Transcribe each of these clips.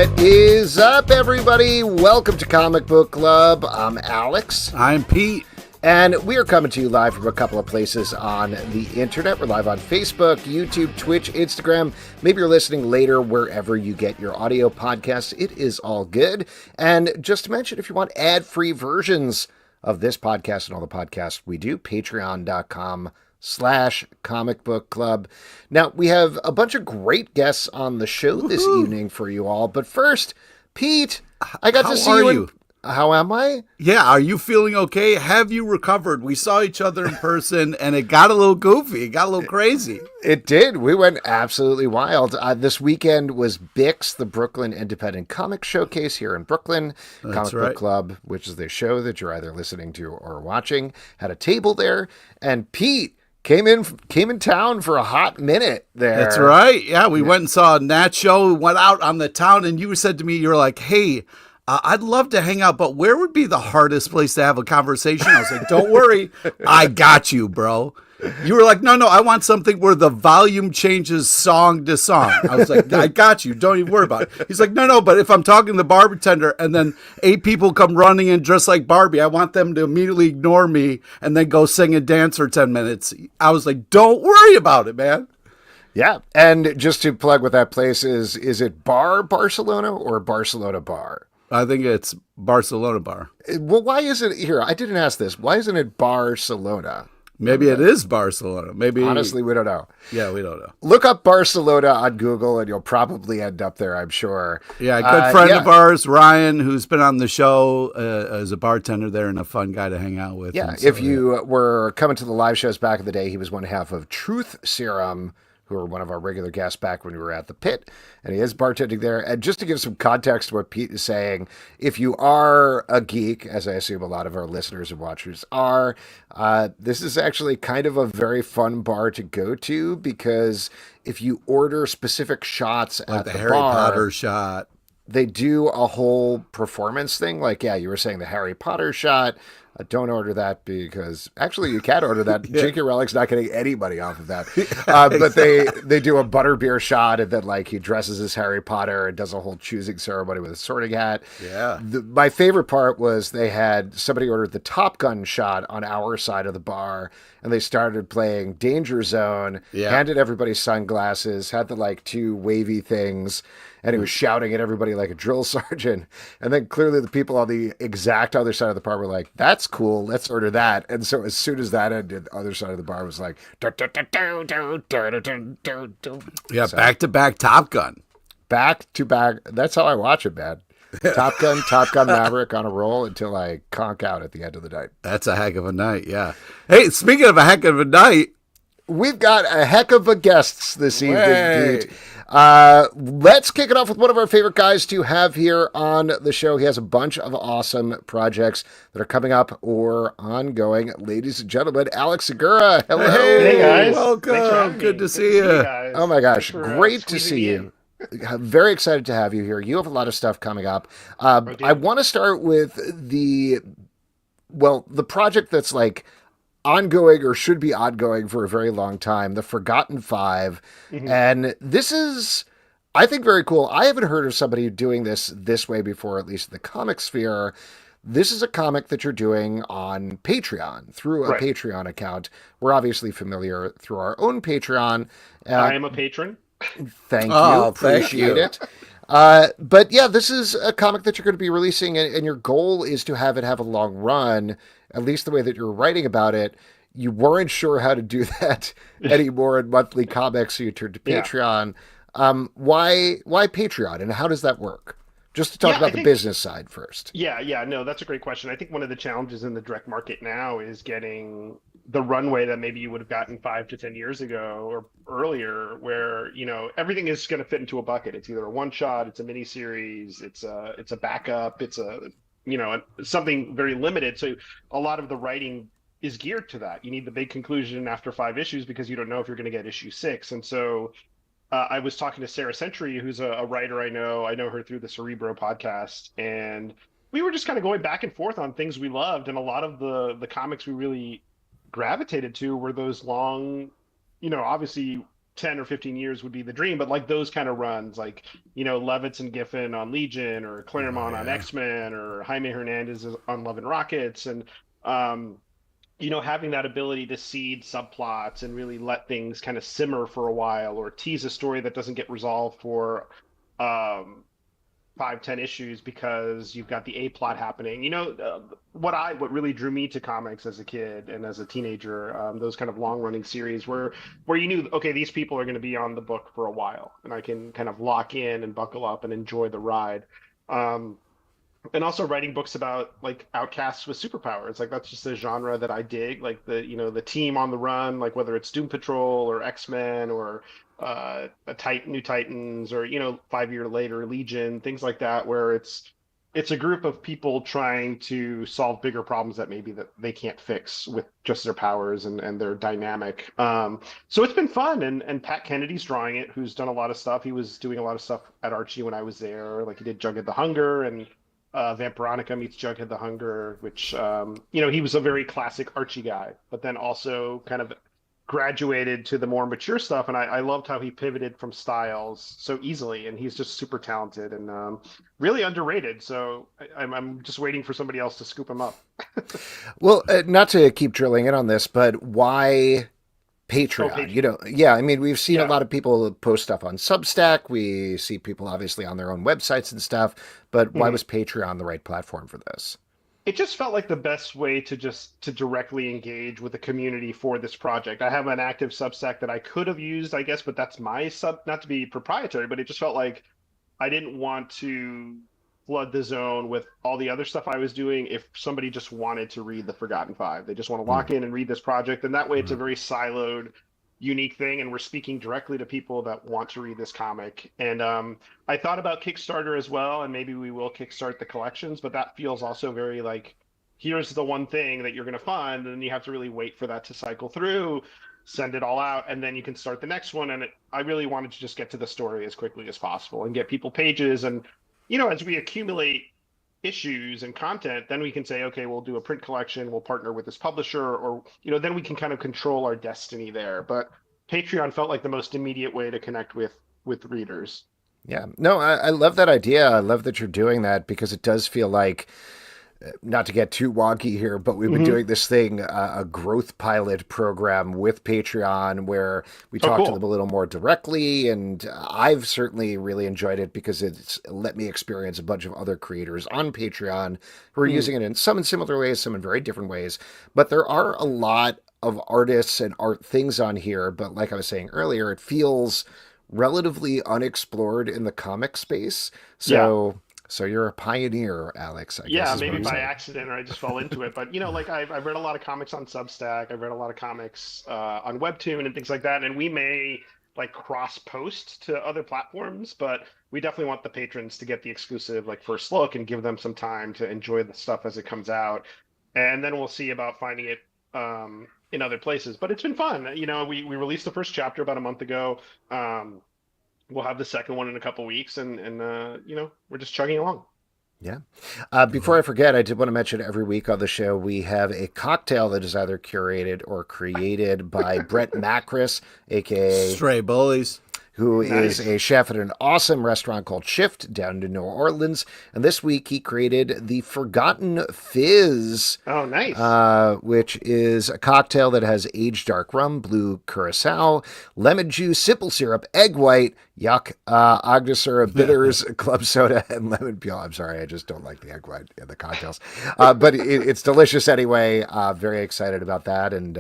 What is up, everybody? Welcome to Comic Book Club. I'm Alex. I'm Pete. And we are coming to you live from a couple of places on the internet. We're live on Facebook, YouTube, Twitch, Instagram. Maybe you're listening later wherever you get your audio podcasts. It is all good. And just to mention, if you want ad-free versions of this podcast and all the podcasts we do, patreon.com/Comic Book Club. Now, we have a bunch of great guests on the show this evening for you all. But first, Pete, I got to see you. How am I? Yeah, are you feeling okay? Have you recovered? We saw each other in person, and it got a little goofy. It got a little crazy. It did. We went absolutely wild. This weekend was BIX, the Brooklyn Independent Comic Showcase here in Brooklyn. That's Comic right. Book Club, which is the show that you're either listening to or watching, had a table there. And Pete came in town for a hot minute there. That's right. Yeah, we went and saw a Nat show. We went out on the town, and you said to me, you're like, hey, I'd love to hang out, but where would be the hardest place to have a conversation? I was like, don't worry. I got you, bro. You were like, no, I want something where the volume changes song to song. I was like, I got you. Don't even worry about it. He's like, no, but if I'm talking to the bartender and then 8 people come running in dressed like Barbie, I want them to immediately ignore me and then go sing and dance for 10 minutes. I was like, don't worry about it, man. Yeah. And just to plug what that place is it Bar Barcelona or Barcelona Bar? I think it's Barcelona Bar. Well, why is it here? I didn't ask this. Why isn't it Barcelona? Maybe it is Barcelona. Maybe. Honestly, we don't know. Yeah, we don't know. Look up Barcelona on Google and you'll probably end up there, I'm sure. Yeah, a good friend of ours, Ryan, who's been on the show, is a bartender there and a fun guy to hang out with. Yeah, so, if you were coming to the live shows back in the day, he was one half of Truth Serum, who were one of our regular guests back when we were at the Pit, and he is bartending there. And just to give some context to what Pete is saying, if you are a geek, as I assume a lot of our listeners and watchers are, this is actually kind of a very fun bar to go to, because if you order specific shots like at the Harry bar, Potter shot, they do a whole performance thing. Like, yeah, you were saying the Harry Potter shot. Don't order that, because actually you can order that. Yeah. J.K. Rowling's not getting any money off of that. But they do a butterbeer shot, and then like he dresses as Harry Potter and does a whole choosing ceremony with a sorting hat. Yeah. My favorite part was they had somebody ordered the Top Gun shot on our side of the bar, and they started playing Danger Zone, handed everybody sunglasses, had the like 2 wavy things, and he was shouting at everybody like a drill sergeant. And then clearly the people on the exact other side of the bar were like, that's cool, let's order that. And so as soon as that ended, the other side of the bar was like, yeah, back-to-back Top Gun. Back to back. That's how I watch it, man. Top Gun Maverick on a roll until I conk out at the end of the night. That's a heck of a night, yeah. Hey, speaking of a heck of a night, we've got a heck of a guests this evening, Pete. Let's kick it off with one of our favorite guys to have here on the show. He has a bunch of awesome projects that are coming up or ongoing. Ladies and gentlemen, Alex Segura. Hello. Hey, guys. Welcome. Good to see you. Oh my gosh, great to see you. Very excited to have you here. You have a lot of stuff coming up. I want to start with the project that's like ongoing or should be ongoing for a very long time, the Forgotten Five. Mm-hmm. And this is, I think, very cool. I haven't heard of somebody doing this way before, at least in the comic sphere. This is a comic that you're doing on Patreon, through a Patreon account. We're obviously familiar through our own Patreon. I am a patron. Thank you. Appreciate it. But yeah, this is a comic that you're going to be releasing, and your goal is to have it have a long run, at least the way that you're writing about it. You weren't sure how to do that anymore in monthly comics, so you turned to Patreon. Why Patreon, and how does that work? Just to talk about the business side first. Yeah, no, that's a great question. I think one of the challenges in the direct market now is getting the runway that maybe you would have gotten 5 to 10 years ago or earlier, where, you know, everything is going to fit into a bucket. It's either a one shot, it's a mini series, it's a backup, it's something very limited. So a lot of the writing is geared to that. You need the big conclusion after 5 issues because you don't know if you're going to get issue 6. And so I was talking to Sarah Century, who's a writer I know her through the Cerebro podcast, and we were just kind of going back and forth on things we loved. And a lot of the comics we really gravitated to were those long, obviously 10 or 15 years would be the dream, but like those kind of runs, like, Levitz and Giffen on Legion, or Oh Claremont on yeah. X-Men, or Jaime Hernandez on Love and Rockets. And um having that ability to seed subplots and really let things kind of simmer for a while, or tease a story that doesn't get resolved for um 5, 10 issues because you've got the A plot happening. What really drew me to comics as a kid and as a teenager, those kind of long running series where you knew, okay, these people are going to be on the book for a while, and I can kind of lock in and buckle up and enjoy the ride. Um, and also writing books about like outcasts with superpowers, like that's just a genre that I dig, like the team on the run, like whether it's Doom Patrol or X-Men, or New Titans, or 5 year later Legion, things like that, where it's a group of people trying to solve bigger problems that maybe that they can't fix with just their powers and their dynamic. So it's been fun, and Pat Kennedy's drawing it, who's done a lot of stuff. He was doing a lot of stuff at Archie when I was there, like he did Jughead the Hunger, and Vamp Veronica meets Jughead the Hunger, which he was a very classic Archie guy, but then also kind of graduated to the more mature stuff. And I loved how he pivoted from styles so easily, and he's just super talented and really underrated. So I'm just waiting for somebody else to scoop him up. Well, not to keep drilling in on this, but why Oh, Patreon? Patreon. Yeah, I mean, we've seen a Yeah. lot of people post stuff on Substack. We see people obviously on their own websites and stuff, but why Mhm. was Patreon the right platform for this? It just felt like the best way to directly engage with the community for this project. I have an active Substack that I could have used, I guess, but that's my sub, not to be proprietary, but it just felt like I didn't want to flood the zone with all the other stuff I was doing if somebody just wanted to read the Forgotten Five. They just want to Mm. lock in and read this project. And that way it's a Mhm. very siloed, unique thing. And we're speaking directly to people that want to read this comic. And I thought about Kickstarter as well, and maybe we will kickstart the collections, but that feels also very like, here's the one thing that you're going to fund, and then you have to really wait for that to cycle through, send it all out, and then you can start the next one. And I really wanted to just get to the story as quickly as possible and get people pages. And as we accumulate issues and content, then we can say, okay, we'll do a print collection, we'll partner with this publisher, or then we can kind of control our destiny there. But Patreon felt like the most immediate way to connect with readers. Yeah, no, I love that idea. I love that you're doing that because it does feel like, not to get too wonky here, but we've been Mm-hmm. doing this thing, a growth pilot program with Patreon where we Oh, talk to them a cool. little more directly. And I've certainly really enjoyed it because it's let me experience a bunch of other creators on Patreon who are Mm. using it in some in similar ways, some in very different ways. But there are a lot of artists and art things on here. But like I was saying earlier, it feels relatively unexplored in the comic space. Yeah. So you're a pioneer, Alex, I guess Yeah, is what maybe I'm by saying. accident, or I just fell into it. But like I've read a lot of comics on Substack. I've read a lot of comics on Webtoon and things like that. And we may like cross post to other platforms, but we definitely want the patrons to get the exclusive like first look and give them some time to enjoy the stuff as it comes out. And then we'll see about finding it in other places. But it's been fun. We released the first chapter about a month ago. Um, we'll have the second one in a couple weeks, and we're just chugging along. Yeah. Before I forget, I did want to mention every week on the show, we have a cocktail that is either curated or created by Brett Macris, aka Stray bullies. who is Nice. a chef at an awesome restaurant called Shift down in New Orleans. And this week he created the Forgotten Fizz, Oh, nice. which is a cocktail that has aged dark rum, blue curacao, lemon juice, simple syrup, egg white, yuck, Agdasura bitters, club soda, and lemon peel. I'm sorry, I just don't like the egg white in the cocktails. But it's delicious anyway. Very excited about that. And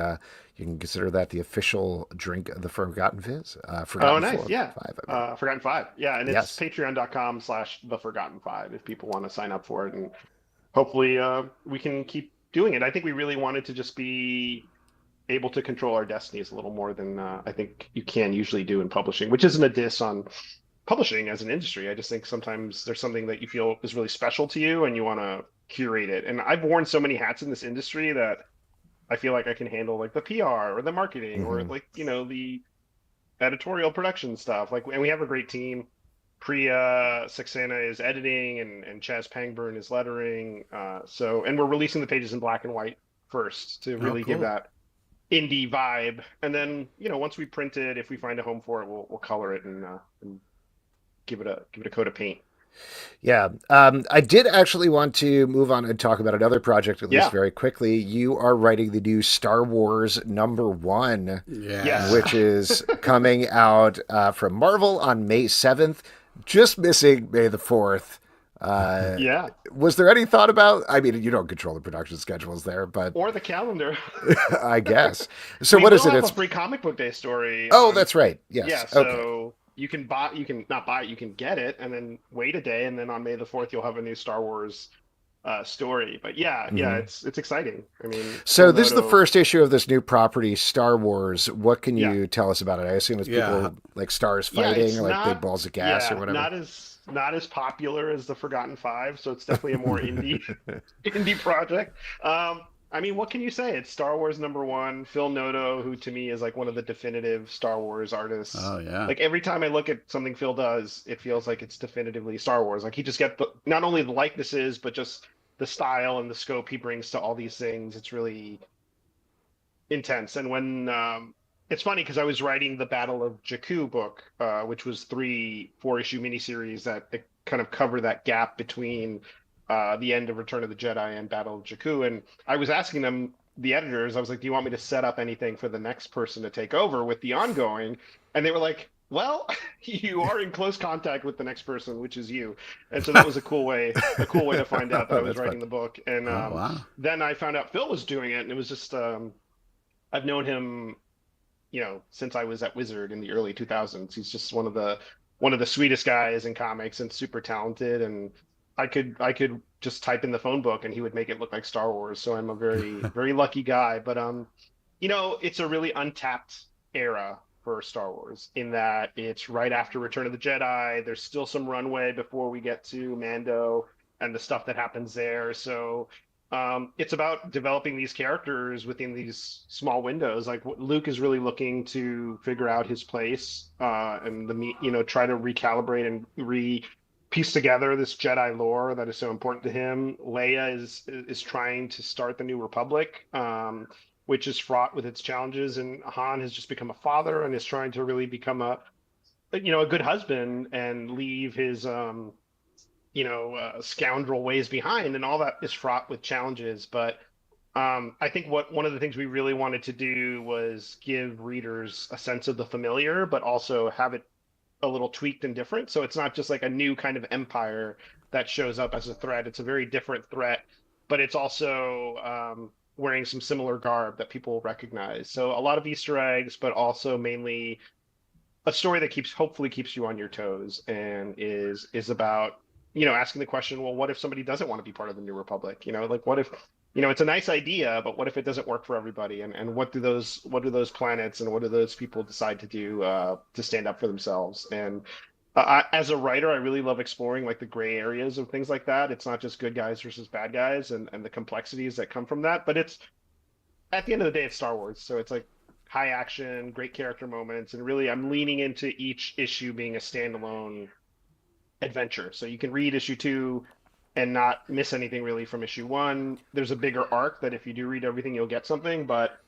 you can consider that the official drink of the Forgotten Fizz. Oh, Forgotten nice. Four, Yeah. five, I mean. Forgotten Five. Yeah. And it's Yes. patreon.com/the Forgotten Five if people want to sign up for it. And hopefully we can keep doing it. I think we really wanted to just be able to control our destinies a little more than I think you can usually do in publishing, which isn't a diss on publishing as an industry. I just think sometimes there's something that you feel is really special to you and you want to curate it. And I've worn so many hats in this industry that I feel like I can handle like the PR or the marketing or Mm-hmm. like, the editorial production stuff. Like, and we have a great team. Priya Saxena is editing, and Chaz Pangburn is lettering. And we're releasing the pages in black and white first to Oh, really give cool. that indie vibe. And then, once we print it, if we find a home for it, we'll color it and give it a coat of paint. Yeah. I did actually want to move on and talk about another project, at least Yeah. very quickly. You are writing the new Star Wars #1, Yeah. Yes. which is coming out from Marvel on May 7th, just missing May the 4th. Yeah. Was there any thought about, I mean, you don't control the production schedules there, but Or the calendar. I guess. So We what is will it? have a It's, free comic book day story oh, on. that's right. Yeah, Yes. Okay. so you can not buy it, you can get it and then wait a day, and then on May the 4th you'll have a new Star Wars story. But yeah, Hmm. it's exciting. I mean, So Phil this is the Noto, first issue of this new property, Star Wars. What can yeah. you tell us about it? I assume it's Yeah. people like stars Yeah, fighting, it's or like big not balls of gas or yeah, whatever. not as popular as the Forgotten Five, so it's definitely a more indie project. I mean, what can you say? It's Star Wars #1. Phil Noto, who to me is like one of the definitive Star Wars artists. Oh yeah. Like every time I look at something Phil does, it feels like it's definitively Star Wars. Like he just get not only the likenesses, but just the style and the scope he brings to all these things. It's really intense. And when it's funny because I was writing the Battle of Jakku book, which was 4 issue miniseries that kind of cover that gap between the end of Return of the Jedi and Battle of Jakku. And I was asking them, the editors, I was like, "Do you want me to set up anything for the next person to take over with the ongoing?" And they were like, "Well, you are in close contact with the next person, which is you." And so that was a cool way to find out that I was That's fun. writing the book. And Oh wow. then I found out Phil was doing it, and it was just I've known him, since I was at Wizard in the early 2000s. He's just one of the sweetest guys in comics and super talented. And I could just type in the phone book and he would make it look like Star Wars. So I'm a very very lucky guy. But it's a really untapped era for Star Wars in that it's right after Return of the Jedi. There's still some runway before we get to Mando and the stuff that happens there. So it's about developing these characters within these small windows. Like Luke is really looking to figure out his place and try to recalibrate and piece together this Jedi lore that is so important to him. Leia is trying to start the New Republic, which is fraught with its challenges, and Han has just become a father and is trying to really become a good husband and leave his scoundrel ways behind, and all that is fraught with challenges. But I think one of the things we really wanted to do was give readers a sense of the familiar, but also have it a little tweaked and different. So it's not just like a new kind of empire that shows up as a threat. It's a very different threat, but it's also wearing some similar garb that people recognize. So a lot of Easter eggs, but also mainly a story that hopefully keeps you on your toes and is about asking the question, well, what if somebody doesn't want to be part of the New Republic? Like what if it's a nice idea, but what if it doesn't work for everybody? And what do those planets and what do those people decide to do to stand up for themselves? And as a writer, I really love exploring like the gray areas of things like that. It's not just good guys versus bad guys and the complexities that come from that, but it's at the end of the day, it's Star Wars. So it's like high action, great character moments, and really I'm leaning into each issue being a standalone adventure. So you can read issue 2 and not miss anything really from issue 1. There's a bigger arc that if you do read everything, you'll get something. But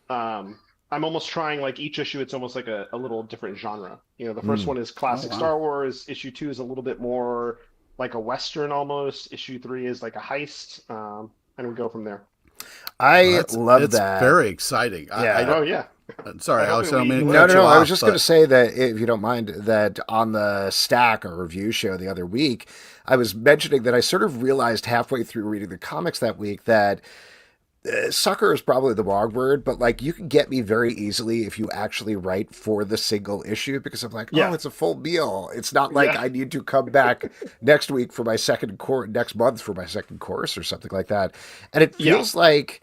I'm almost trying like each issue, it's almost like a little different genre. The first Mm. one is Oh classic wow. Star Wars. Issue 2 is a little bit more like a Western almost. Issue 3 is like a heist. And we go from there. Well, I that's love it's that. very exciting. I Yeah. don't. Oh yeah. Sorry, I hope Alex. I don't mean to we No, cut no, you no. I was off, just going to but say that, if you don't mind, that on the Stack, our review show the other week, I was mentioning that I sort of realized halfway through reading the comics that week that sucker is probably the wrong word, but like you can get me very easily if you actually write for the single issue, because I'm like, oh, Yeah. it's a full meal. It's not like Yeah. I need to come back next week for my second course, next month for my second course or something like that. And it Yeah. feels like,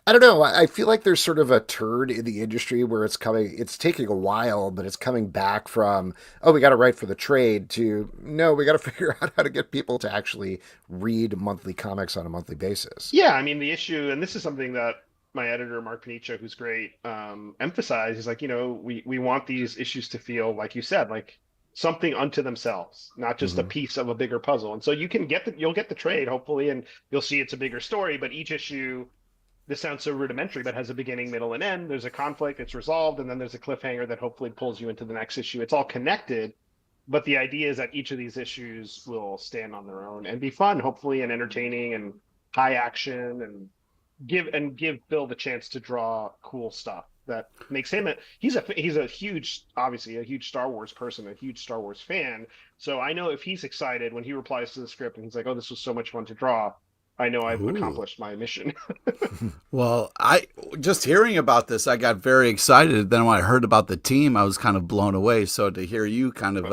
I don't know. I feel like there's sort of a turn in the industry where it's taking a while, but it's coming back from, oh, we got to write for the trade to, no, we got to figure out how to get people to actually read monthly comics on a monthly basis. Yeah, I mean the issue, and this is something that my editor Mark Panicia, who's great, emphasized. He's like, we want these issues to feel like you said, like something unto themselves, not just a Hmm. piece of a bigger puzzle. And so you'll get the trade hopefully, and you'll see it's a bigger story. But each issue this sounds so rudimentary, but has a beginning, middle, and end. There's a conflict, it's resolved, and then there's a cliffhanger that hopefully pulls you into the next issue. It's all connected, but the idea is that each of these issues will stand on their own and be fun, hopefully, and entertaining and high action, and give Bill the chance to draw cool stuff that makes him he's a huge, obviously a huge Star Wars person, a huge Star Wars fan. So I know if he's excited when he replies to the script and he's like, "Oh, this was so much fun to draw," I know I've accomplished my mission. Well, I just hearing about this, I got very excited. Then when I heard about the team, I was kind of blown away. So to hear you kind of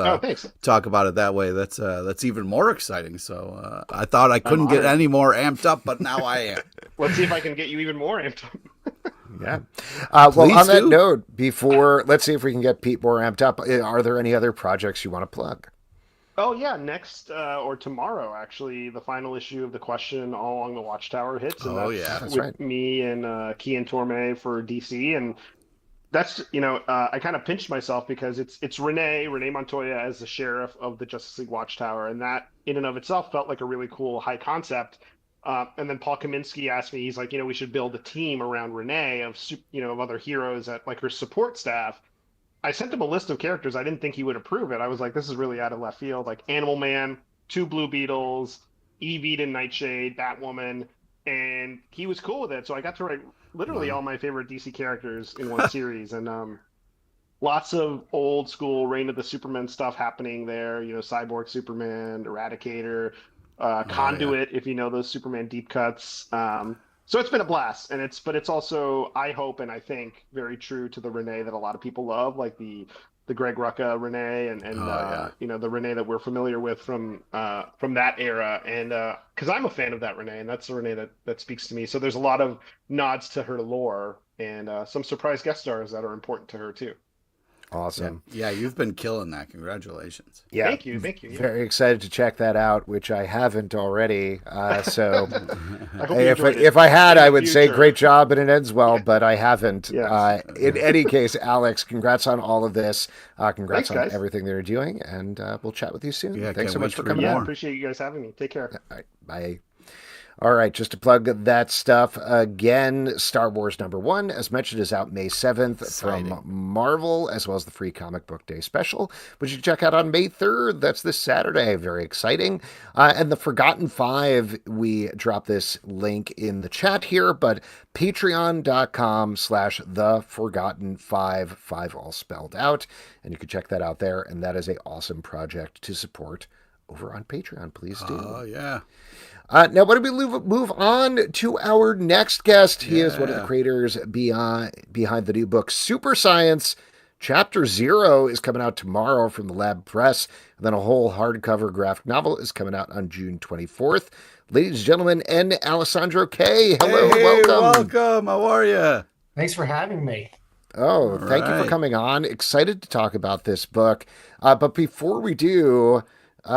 talk about it that way, that's even more exciting. So I thought I couldn't get any more amped up, but now I am. Let's see if I can get you even more amped up. Yeah. Well, on that note, let's see if we can get Pete more amped up. Are there any other projects you want to plug? Oh yeah, next or tomorrow actually, the final issue of The Question All Along the Watchtower hits, and that's right. Me and Key and Torme for DC, and that's I kind of pinched myself because it's Renee Montoya as the sheriff of the Justice League Watchtower, and that in and of itself felt like a really cool high concept. And then Paul Kaminsky asked me, he's like, we should build a team around Renee of other heroes at like her support staff. I sent him a list of characters. I didn't think he would approve it. I was like, this is really out of left field. Like Animal Man, 2 Blue Beetles, Evie and Nightshade, Batwoman, and he was cool with it. So I got to write literally all my favorite DC characters in one series, and lots of old school Reign of the Supermen stuff happening there. Cyborg Superman, Eradicator, Conduit, if you know those Superman deep cuts. So it's been a blast, and it's also, I hope and I think, very true to the Renee that a lot of people love, like the Greg Rucka Renee and the Renee that we're familiar with from that era, and because I'm a fan of that Renee, and that's the Renee that speaks to me. So there's a lot of nods to her lore and some surprise guest stars that are important to her too. Awesome. Yeah, you've been killing that. Congratulations. Yeah. Thank you. Yeah. Very excited to check that out, which I haven't already. So if I had, I would say great job and it ends well, but I haven't. Yes. In any case, Alex, congrats on all of this. Congrats on guys. everything they're doing, and we'll chat with you soon. Yeah, thanks so much for coming on. on. Appreciate you guys having me. Take care. All right, bye. All right, just to plug that stuff again, Star Wars #1, as mentioned, is out May 7th from Marvel, as well as the free Comic Book Day special, which you can check out on May 3rd. That's this Saturday. Very exciting. And the Forgotten 5, we drop this link in the chat here, but patreon.com/theforgotten5, 5 all spelled out. And you can check that out there. And that is an awesome project to support over on Patreon. Please do. Oh, yeah. Now, why don't we move on to our next guest? He is one of the creators behind the new book, Super Science. Chapter 0 is coming out tomorrow from the Lab Press. And then a whole hardcover graphic novel is coming out on June 24th. Ladies and gentlemen, N. Alessandro K. Hello, welcome. How are you? Thanks for having me. Oh, thank you for coming on. Excited to talk about this book. But before we do...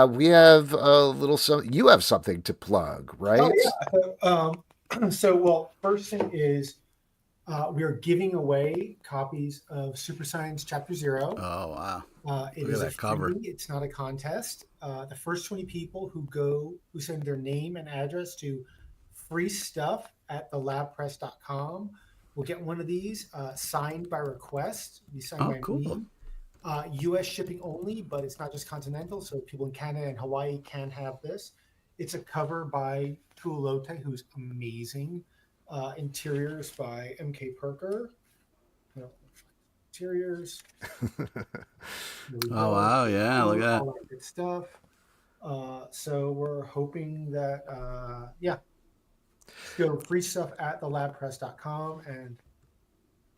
we have a little you have something to plug, right? Oh, yeah. First thing is we are giving away copies of Super Science Chapter 0. Oh, wow. It Look is at that cover. It's not a contest. The first 20 people who send their name and address to freestuff@thelabpress.com will get one of these signed by request. Be signed by me. U.S. shipping only, but it's not just continental, so people in Canada and Hawaii can have this. It's a cover by Tuolote, who's amazing. Interiors by M.K. Perker. Interiors. Oh, wow, yeah, look at that. All that good stuff. So we're hoping that, go to freestuff@thelabpress.com, and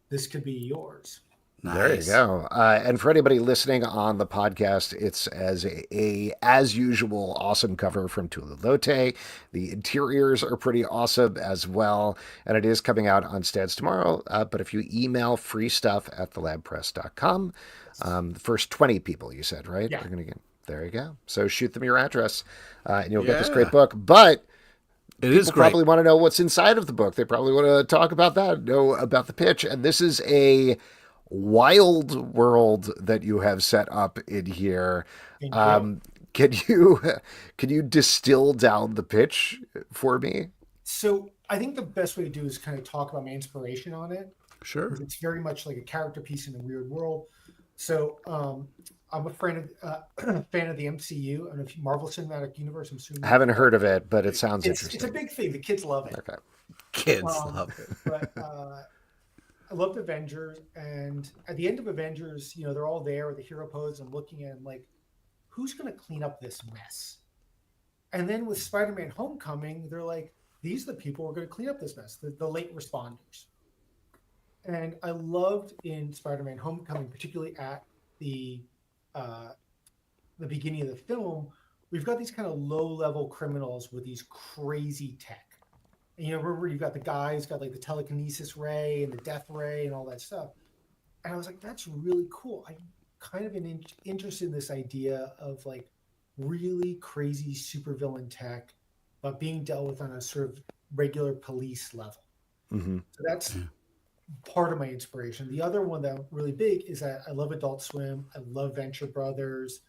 this could be yours. Nice. There you go. And for anybody listening on the podcast, it's as usual, awesome cover from Tuolote. The interiors are pretty awesome as well. And it is coming out on stands tomorrow. But if you email freestuff@thelabpress.com, the first 20 people, you said, right? Yeah. They're going to get, there you go. So shoot them your address and you'll get this great book. But people probably want to know what's inside of the book. They probably want to talk about that, know about the pitch. And this is a wild world that you have set up in here. Can you distill down the pitch for me? So I think the best way to do is kind of talk about my inspiration on it. Sure. It's very much like a character piece in a weird world. So I'm a fan of the MCU. I don't know if Marvel Cinematic Universe. I'm assuming I haven't heard of it, but it sounds interesting. It's a big thing. The kids love it. Okay. Kids love it. But I loved Avengers, and at the end of Avengers, they're all there with the hero pose and looking at them like, who's going to clean up this mess? And then with Spider-Man Homecoming, they're like, these are the people who are going to clean up this mess, the late responders. And I loved in Spider-Man Homecoming, particularly at the beginning of the film, we've got these kind of low-level criminals with these crazy tech. And remember, you've got the guy who's got like the telekinesis ray and the death ray and all that stuff. And I was like, that's really cool. I'm kind of interested in this idea of like really crazy supervillain tech, but being dealt with on a sort of regular police level. Mm-hmm. So that's part of my inspiration. The other one that really big is that I love Adult Swim. I love Venture Brothers.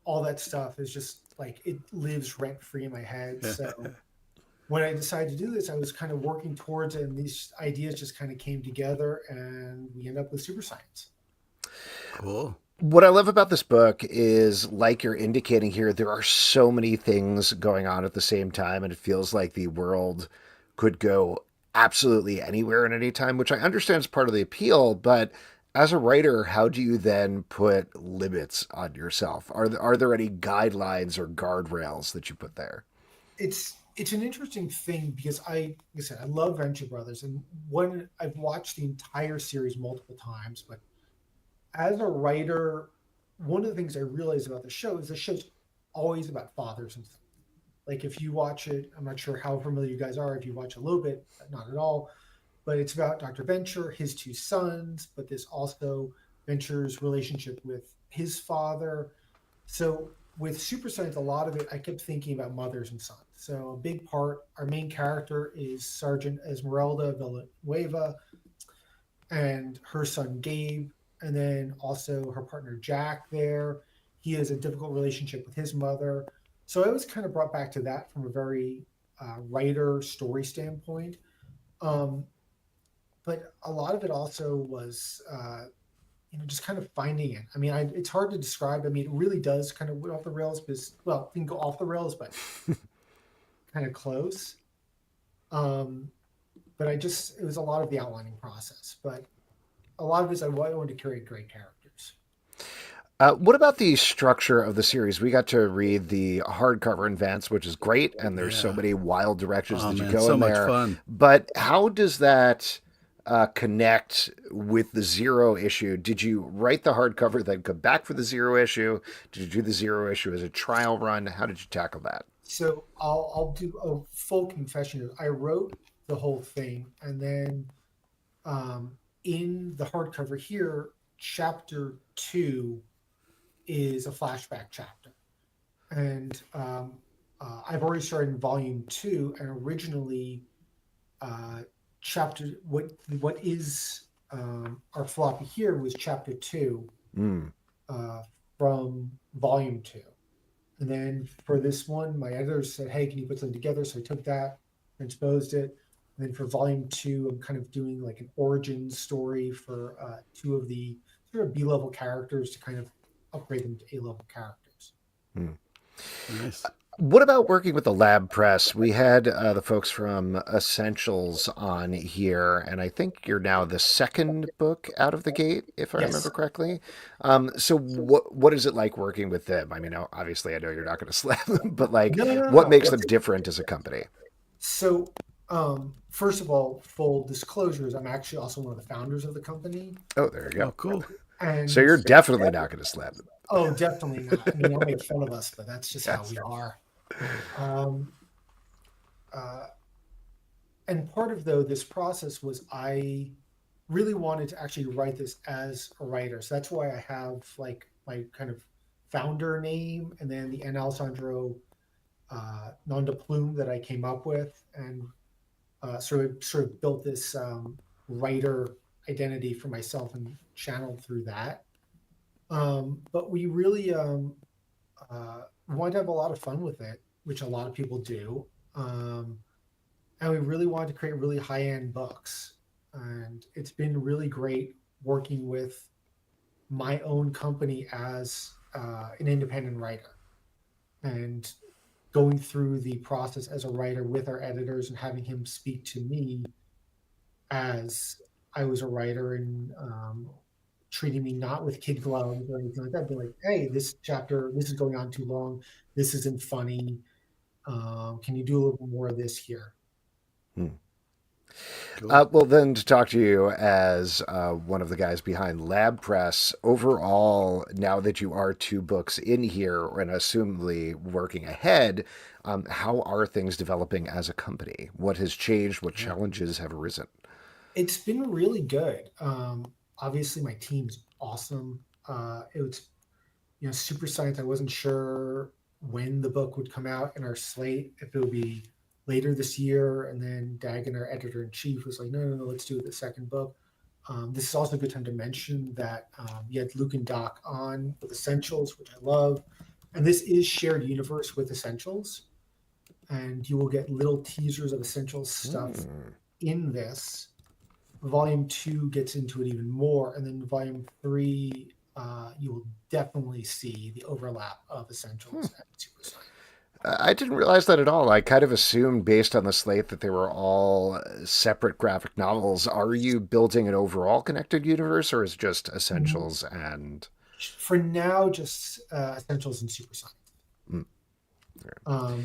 All that stuff is just like, it lives rent free in my head. So when I decided to do this, I was kind of working towards it, and these ideas just kind of came together, and we end up with Super Science. Cool. What I love about this book is, like you're indicating here, there are so many things going on at the same time, and it feels like the world could go absolutely anywhere at any time, which I understand is part of the appeal, but as a writer, how do you then put limits on yourself? Are there any guidelines or guardrails that you put there? It's an interesting thing because like I said, I love Venture Brothers, and when I've watched the entire series multiple times, but as a writer, one of the things I realized about the show is the show's always about fathers and stuff. Like if you watch it, I'm not sure how familiar you guys are. If you watch a little bit, not at all, but it's about Dr. Venture, his two sons, but there's also Venture's relationship with his father. So with Super Science, a lot of it, I kept thinking about mothers and sons. So a big part, our main character is Sergeant Esmeralda Villanueva and her son Gabe, and then also her partner Jack there. He has a difficult relationship with his mother. So I was kind of brought back to that from a very writer story standpoint. But a lot of it also was just kind of finding it. I mean, it's hard to describe. I mean, it really does kind of go off the rails because, well, it can go off the rails, but kind of close. But it was a lot of the outlining process. But a lot of it is I wanted to create great characters. What about the structure of the series? We got to read the hardcover events, which is great, and there's so many wild directions that you go in there. So much fun. But how does that connect with the Zero issue? Did you write the hardcover, then come back for the Zero issue? Did you do the Zero issue as a trial run? How did you tackle that? So I'll do a full confession. I wrote the whole thing, and then in the hardcover here, chapter 2 is a flashback chapter, and I've already started in volume 2, and originally chapter what is our floppy here was chapter 2 from volume 2, and then for this one my editors said, hey, can you put something together? So I took that, transposed it, and then for volume 2 I'm kind of doing like an origin story for 2 of the sort of B-level characters to kind of upgrade them to A-level characters. Nice. What about working with the lab press? We had the folks from Essentials on here, and I think you're now the second book out of the gate, if I remember correctly. So what is it like working with them? I mean, obviously I know you're not going to slap them, but like, what makes them different as a company? So first of all, full disclosures, I'm actually also one of the founders of the company. Oh, there you go. Oh, cool. And so you're definitely not going to slap them. Oh, definitely not. I mean, they'll make fun of us, but that's just how we are. And part of this process was I really wanted to actually write this as a writer. So that's why I have like my kind of founder name and then the N. Alessandro nom de plume that I came up with, and sort of built this writer identity for myself and channeled through that. But we really wanted to have a lot of fun with it, which a lot of people do. and we really wanted to create really high-end books. And it's been really great working with my own company as an independent writer and going through the process as a writer with our editors and having him speak to me as I was a writer, and treating me not with kid gloves or anything like that. Be like, hey, this chapter, this is going on too long. This isn't funny. Can you do a little more of this here? Hmm. Cool. Well, then to talk to you as one of the guys behind Lab Press, overall, now that you are 2 books in here and assumably working ahead, how are things developing as a company? What has changed? What challenges have arisen? It's been really good. Obviously, my team is awesome. It was, Super Science. I wasn't sure when the book would come out in our slate, if it would be later this year. And then Dagan, our editor in chief, was like, no, let's do the second book. This is also a good time to mention that you had Luke and Doc on with Essentials, which I love. And this is shared universe with Essentials. And you will get little teasers of Essentials stuff in this. Volume 2 gets into it even more. And then Volume 3, you will definitely see the overlap of Essentials and Super Science. I didn't realize that at all. I kind of assumed, based on the slate, that they were all separate graphic novels. Are you building an overall connected universe, or is it just Essentials and... For now, just Essentials and Super Science.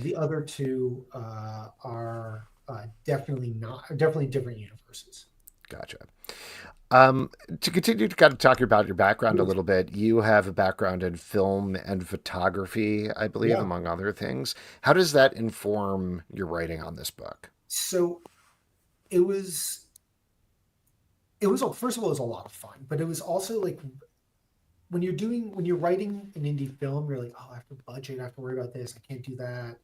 The other 2 are definitely different universes. Gotcha. To continue to kind of talk about your background a little bit, you have a background in film and photography, I believe, among other things. How does that inform your writing on this book? So it was first of all, it was a lot of fun, but it was also like when you're writing an indie film, you're like, oh, I have to budget, I have to worry about this, I can't do that.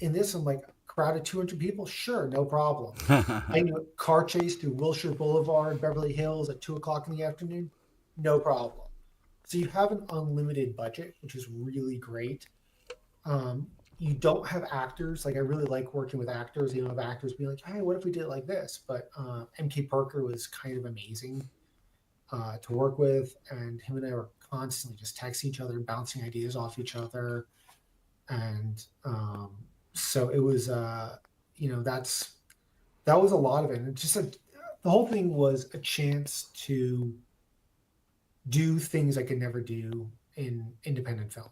In this, I'm like, crowd of 200 people, sure, no problem. I knew car chase through Wilshire Boulevard, Beverly Hills at 2:00 in the afternoon, no problem. So you have an unlimited budget, which is really great. You don't have actors. Like, I really like working with actors. You know, have actors be like, hey, what if we did it like this? But MK Parker was kind of amazing to work with, and him and I were constantly just texting each other, bouncing ideas off each other. And so it was, that was a lot of it. And just the whole thing was a chance to do things I could never do in independent film.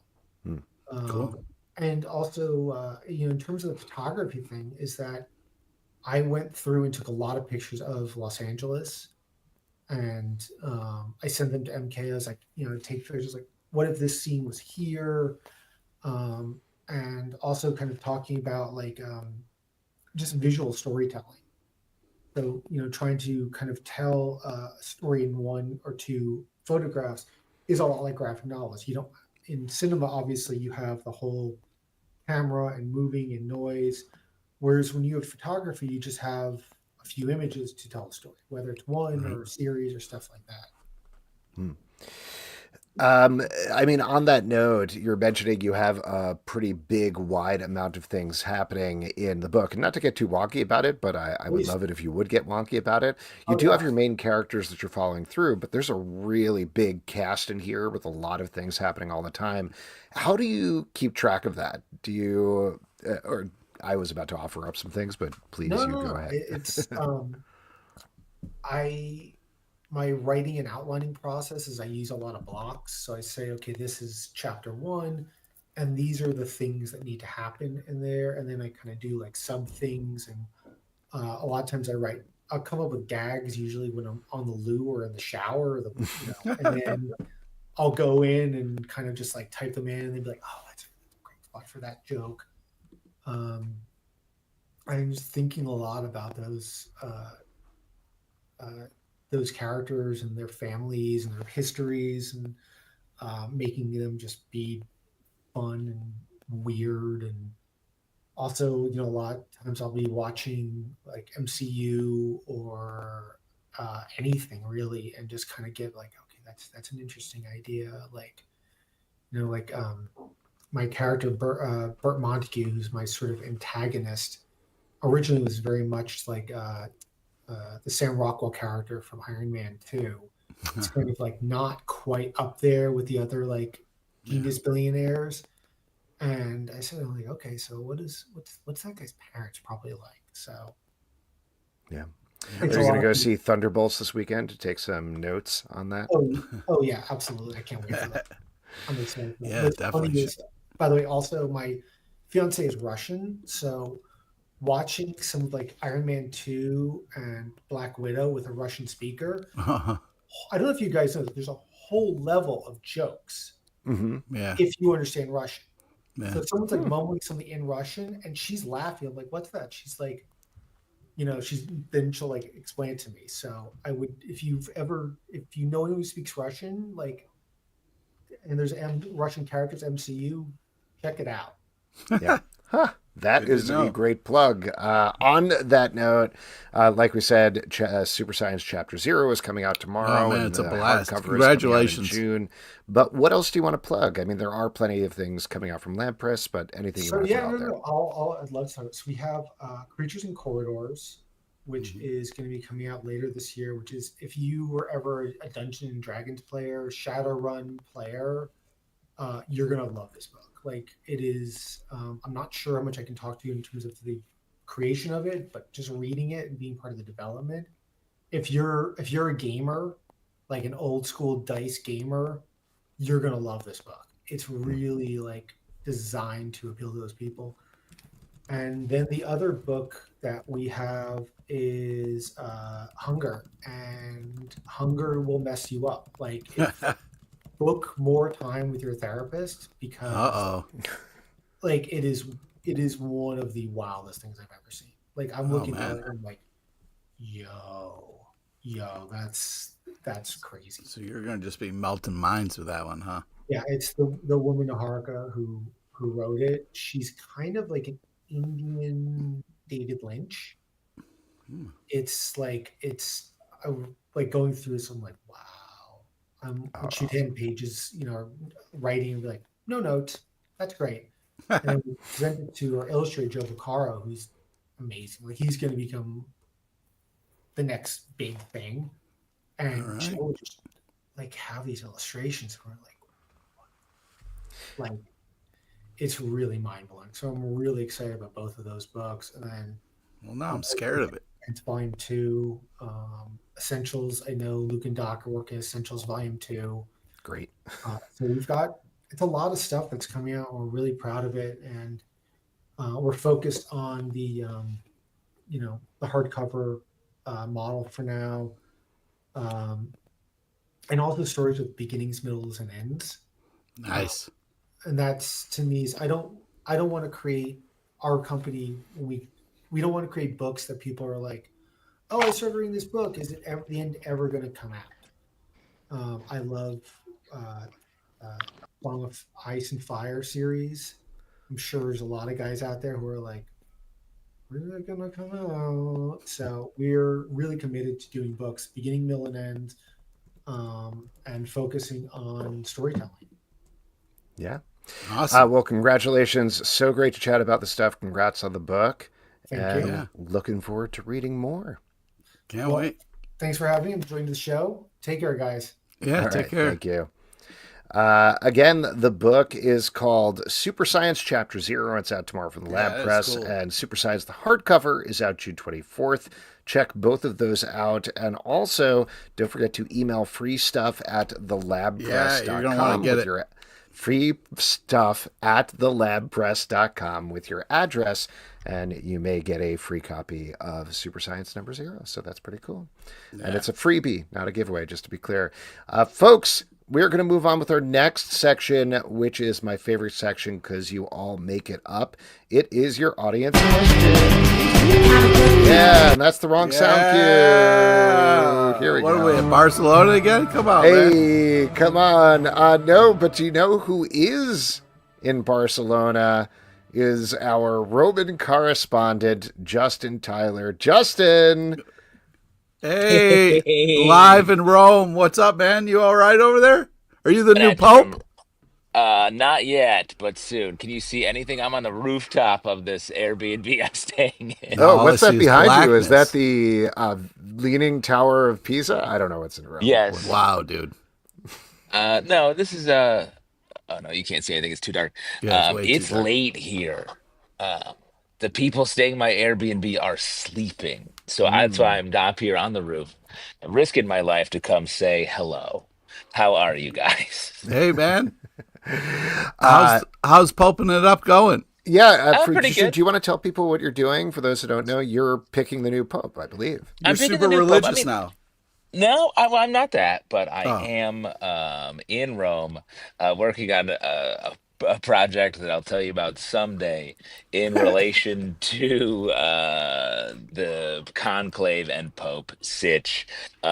Cool. And also, in terms of the photography thing, is that I went through and took a lot of pictures of Los Angeles, and I sent them to MK. I was like, take pictures like, what if this scene was here? And also kind of talking about like just visual storytelling. So, trying to kind of tell a story in 1 or 2 photographs is a lot like graphic novels. You don't, in cinema, obviously, you have the whole camera and moving and noise. Whereas when you have photography, you just have a few images to tell a story, whether it's one or a series or stuff like that. I mean, on that note, you're mentioning you have a pretty big, wide amount of things happening in the book. And not to get too wonky about it, but I would love it if you would get wonky about it. You do have your main characters that you're following through, but there's a really big cast in here with a lot of things happening all the time. How do you keep track of that? Do you, or I was about to offer up some things, but please, go ahead. It's, my writing and outlining process is I use a lot of blocks. So I say, okay, this is chapter 1, and these are the things that need to happen in there. And then I kind of do like sub things. And a lot of times I'll come up with gags usually when I'm on the loo or in the shower, and then I'll go in and kind of just like type them in, and they'd be like, oh, that's a great spot for that joke. I'm just thinking a lot about those characters and their families and their histories, and making them just be fun and weird. And also, a lot of times I'll be watching like MCU or anything really, and just kind of get like, okay, that's an interesting idea. Like, my character Burt Montague, who's my sort of antagonist, originally was very much like the Sam Rockwell character from Iron Man 2. It's kind of like not quite up there with the other like genius billionaires. And I said, like, okay, so what's that guy's parents probably like? So yeah. Are you going to go see Thunderbolts this weekend to take some notes on that? Oh yeah, absolutely. I can't wait for that. I'm excited. Yeah, definitely. By the way, also my fiance is Russian, so watching some of like Iron Man 2 and Black Widow with a Russian speaker, I don't know if you guys know that there's a whole level of jokes if you understand Russian. Yeah. So someone's like mumbling something in Russian and she's laughing. I'm like, what's that? She's like, then she'll like explain it to me. So I would, if you know anyone who speaks Russian, like, and there's Russian characters, MCU, check it out. Yeah. Huh. That is a great plug. On that note, like we said, Super Science Chapter 0 is coming out tomorrow. Oh, man, it's a blast. Congratulations. In June. But what else do you want to plug? I mean, there are plenty of things coming out from Lab Press, but anything you want to throw out there? I'd love to. So we have Creatures in Corridors, which is going to be coming out later this year, which is if you were ever a Dungeons and Dragons player, Shadowrun player, you're going to love this book. Like it is, I'm not sure how much I can talk to you in terms of the creation of it, but just reading it and being part of the development. If you're a gamer, like an old school dice gamer, you're going to love this book. It's really like designed to appeal to those people. And then the other book that we have is Hunger, and Hunger will mess you up. Like book more time with your therapist because like it is one of the wildest things I've ever seen. Like I'm looking at it and I'm like, yo, that's crazy. So you're gonna just be melting minds with that one, huh? Yeah, it's the woman Naharka who wrote it. She's kind of like an Indian David Lynch. It's like going through this, I'm like, wow. Shoot 10 pages, writing and be like, no notes. That's great. And then we present it to our illustrator, Joe Vaccaro, who's amazing. Like he's going to become the next big thing. And Joe will just like have these illustrations where like it's really mind blowing. So I'm really excited about both of those books. And then, well, now I'm scared of it. It's Volume 2. Essentials. I know Luke and Doc are working Essentials Volume 2. Great. So it's a lot of stuff that's coming out. We're really proud of it. And we're focused on the hardcover model for now. And also stories with beginnings, middles, and ends. Nice. And that's, to me, is I don't want to create our company. We don't want to create books that people are like, oh, I started reading this book. Is it the end ever going to come out? I love Song of Ice and Fire series. I'm sure there's a lot of guys out there who are like, when are they going to come out? So we're really committed to doing books, beginning, middle, and end, and focusing on storytelling. Yeah. Awesome. Well, congratulations. So great to chat about this stuff. Congrats on the book. Thank you. Looking forward to reading more. Can't wait. Thanks for having me. I'm enjoying the show. Take care, guys. Yeah, take care. Thank you. Again, the book is called Super Science Chapter 0. It's out tomorrow from the Lab Press. Cool. And Super Science, the hardcover, is out June 24th. Check both of those out. And also, don't forget to email free stuff at thelabpress.com. Yeah, you're going to want to get it. Your free stuff at thelabpress.com with your address, and you may get a free copy of Super Science number 0. So that's pretty cool. Yeah. And it's a freebie, not a giveaway, just to be clear. Folks, we're going to move on with our next section, which is my favorite section because you all make it up. It is your audience question. Yeah, and that's the wrong sound cue. Here we go. What are we, in Barcelona again? Come on, man. Come on. No, but you know who is in Barcelona is our Roman correspondent, Justin Tyler. Justin! Hey, live in Rome. What's up, man? You all right over there? Are you the new Pope? Not yet, but soon. Can you see anything? I'm on the rooftop of this Airbnb I'm staying in. Oh, All I what's that see is behind you? Is that blackness. the Leaning Tower of Pisa? I don't know what's in Rome. Yes. Wow, dude. No, this is oh no, you can't see anything. It's too dark. Yeah, it's way too It's dark. late here. The people staying in my Airbnb are sleeping. So that's why Mm. I'm up here on the roof, risking my life to come say hello. How are you guys? Hey, man. Uh, How's pulping it up going? yeah, Pretty do good. you want to tell people what you're doing? For those who don't know, you're picking the new pope, I believe. You're I'm picking super the new pope. I religious mean, now. no, well, I'm not that, but I Oh, am in Rome working on a project that I'll tell you about someday in relation to the conclave and Pope Sitch,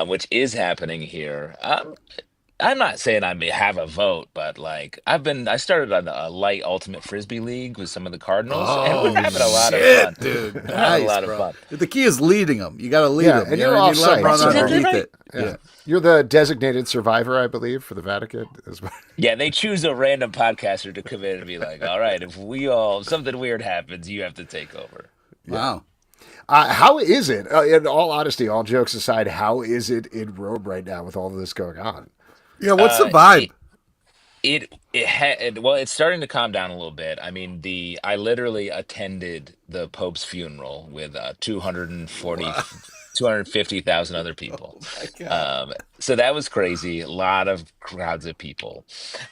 which is happening here. I'm not saying I may have a vote, but like I started on a light ultimate frisbee league with some of the Cardinals, and we're oh having a lot of shit, fun. dude. We're having a Nice, lot of bro. fun. The key is leading them. You got to lead Yeah, them. and You know you're what I off mean? Let them site, run That's so exactly underneath right. it. yeah. Yeah. You're the designated survivor, I believe, for the Vatican as well. Yeah, they choose a random podcaster to come in and be like, "All right, if something weird happens, you have to take over." Yeah. Wow. How is it? In all honesty, all jokes aside, how is it in Rome right now with all of this going on? Yeah. What's the Uh, vibe? it well, it's starting to calm down a little bit. I mean, the I literally attended the Pope's funeral with 240 Wow. 250,000 other people. Oh my god. So that was crazy. A lot of crowds of people.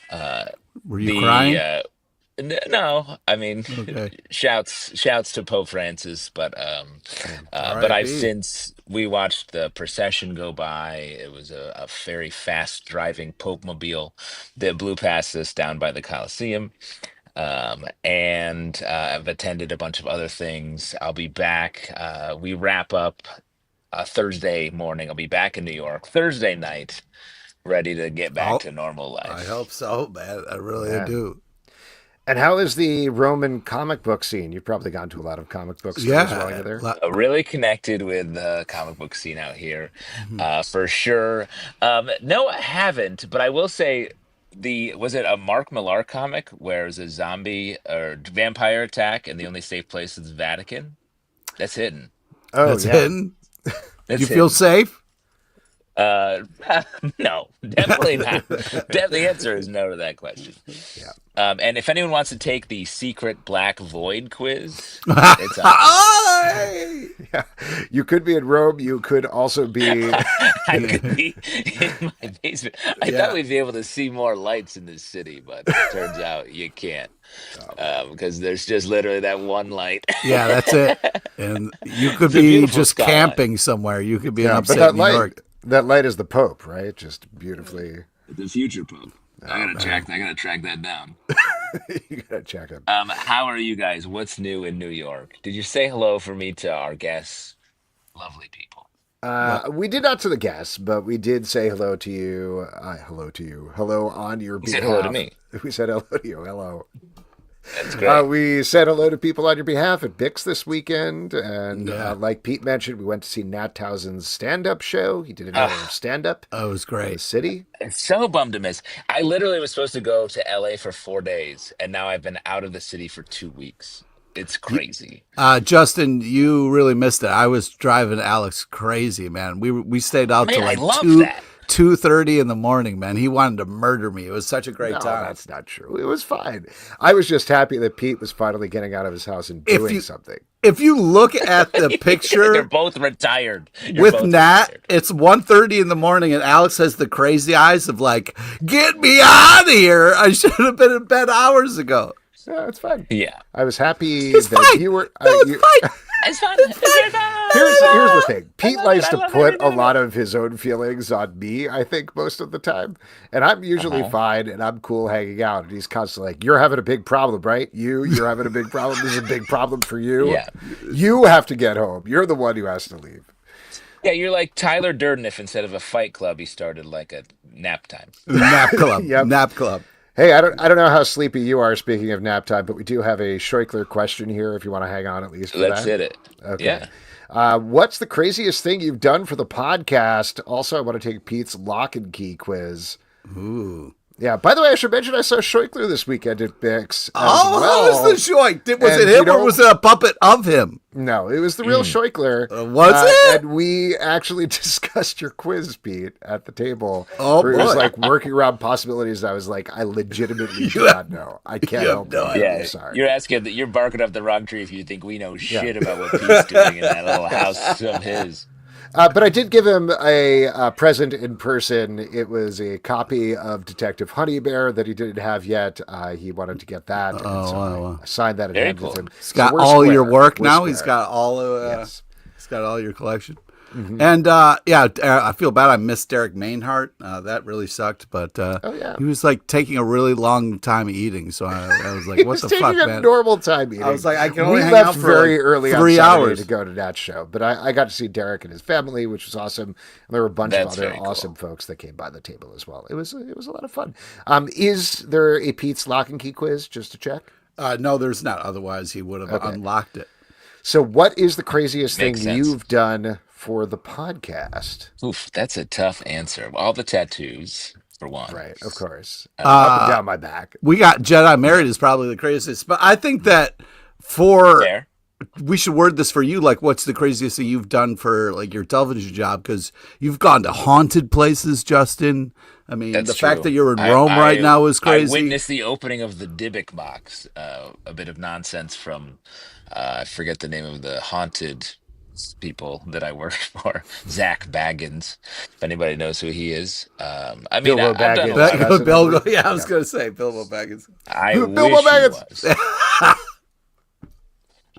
Uh, Were you the crying? No, I mean, Okay. shouts to Pope Francis, but I've R.I.P. since we watched the procession go by. It was a very fast driving Pope mobile that blew past us down by the Colosseum. And I've attended a bunch of other things. I'll be back. We wrap up Thursday morning. I'll be back in New York Thursday night, ready to get back Oh, to normal I life. hope so, man. I really Yeah. do. And how is the Roman comic book scene? You've probably gone to a lot of comic book stores while Yeah. you're there. Really connected with the comic book scene out here, Mhm. for sure. No, I haven't, but I will say was it a Mark Millar comic where it was a zombie or vampire attack and the only safe place is the Vatican? That's hidden. Oh, That's yeah. hidden. Do you That's feel hidden. safe? Uh, no, definitely not. The answer is no to that question. Yeah. And if anyone wants to take the secret Black Void quiz, it's on me. Hey! Yeah. You could be in Rome. You could also be. I could be in my basement. I Yeah. thought we'd be able to see more lights in this city, but turns out you can't because there's just literally that one light. Yeah, that's it. And you could It's a be beautiful just skyline. camping somewhere. You could be in Yeah, but upstate New York. that light is the Pope, right? Just beautifully. The future Pope. Oh, man. I gotta track that down. You gotta check it. How are you guys? What's new in New York? Did you say hello for me to our guests? Lovely people. What? We did not to the guests, but we did say hello to you. Hello to you. Hello on your You behalf. said hello to me. We said hello to you. Hello. That's great. We said hello to people on your behalf at Bix this weekend. And Yeah. like Pete mentioned, we went to see Nat Townsend's stand-up show. He did an hour of stand-up That was in the great. city. It's so bummed to miss. I literally was supposed to go to LA for 4 days, and now I've been out of the city for 2 weeks. It's crazy. Justin, you really missed it. I was driving Alex crazy, man. We stayed out till Man, I like love two that. 2:30 in the morning, man. He wanted to murder me. It was such a great No, time. that's not true. It was fine. I was just happy that Pete was finally getting out of his house and If doing you- something. If you look at the They're picture both retired. You're with both Nat, retired. it's 1:30 in the morning, and Alex has the crazy eyes of like, "Get me out of here! I should have been in bed hours ago." Yeah, it's fine. Yeah. I was happy It's that fine. you were. No, it's fine. It's fun. It's fun. Here's the thing. Pete love likes it. I to love put every a minute lot of of his own feelings on me, I think, most of the time. And I'm usually fine and I'm cool hanging out. And he's constantly like, "You're having a big problem, right? You're having a big problem. This is a big problem for you. Yeah. You have to get home. You're the one who has to leave." Yeah, you're like Tyler Durden if instead of a fight club, he started like a nap time. Nap club. Yep. Nap club. Hey, I don't know how sleepy you are, speaking of nap time, but we do have a Schreikler question here if you want to hang on at least for Let's that. hit it. Okay. Yeah. What's the craziest thing you've done for the podcast? Also, I want to take Pete's lock and key quiz. Ooh. Yeah. By the way, I should mention I saw Scheuchler this weekend at Bix. Oh, well. how was the Scheuch? Was And, it him or was it a puppet of him? No, it was the real Scheuchler. Was it? And we actually discussed your quiz, Pete, at the table. Oh, where it was boy. like working around possibilities. I was like, I legitimately do not know. I can't help no you. idea. I'm sorry. You're asking that you're barking up the wrong tree if you think we know shit about what Pete's doing in that little house of his. But I did give him a present in person. It was a copy of Detective Honeybear that he didn't have yet. He wanted to get that, and so I signed that and Very handed cool. it to him. He's got we're all square. your work We're now. square. He's got all Yes. he's got all your collection. And I feel bad. I missed Derek Mainhart. That really sucked. But he was like taking a really long time eating. So I was like, He "What was the taking fuck, a man?" normal time eating. I was like, I can only we hang left out for very like early 3 on Saturday hours to go to that show, but I got to see Derek and his family, which was awesome. And there were a bunch That's of other very cool. awesome folks that came by the table as well. It was a lot of fun. Is there a Pete's Lock and Key quiz just to check? No, there's not. Otherwise, he would have unlocked it. So, what is the craziest Makes thing sense. you've done for the podcast? Oof, that's a tough answer. All the tattoos, for one. Right, of course. Up and down my back. We got Jedi Married is probably the craziest. But I think that Fair. we should word this for you. Like, what's the craziest thing you've done for like your television job? Because you've gone to haunted places, Justin. I mean, That's the fact true. that you're in Rome right now is crazy. I witnessed the opening of the Dybbuk box, a bit of nonsense from, I forget the name of the haunted people that I work for, Zach Baggins, if anybody knows who he is. I mean, Bilbo I've done a Baggins. lot of, Cousin Bilbo, Edward. yeah, I was going to say Bilbo Baggins. I Bilbo wish he Baggins. was.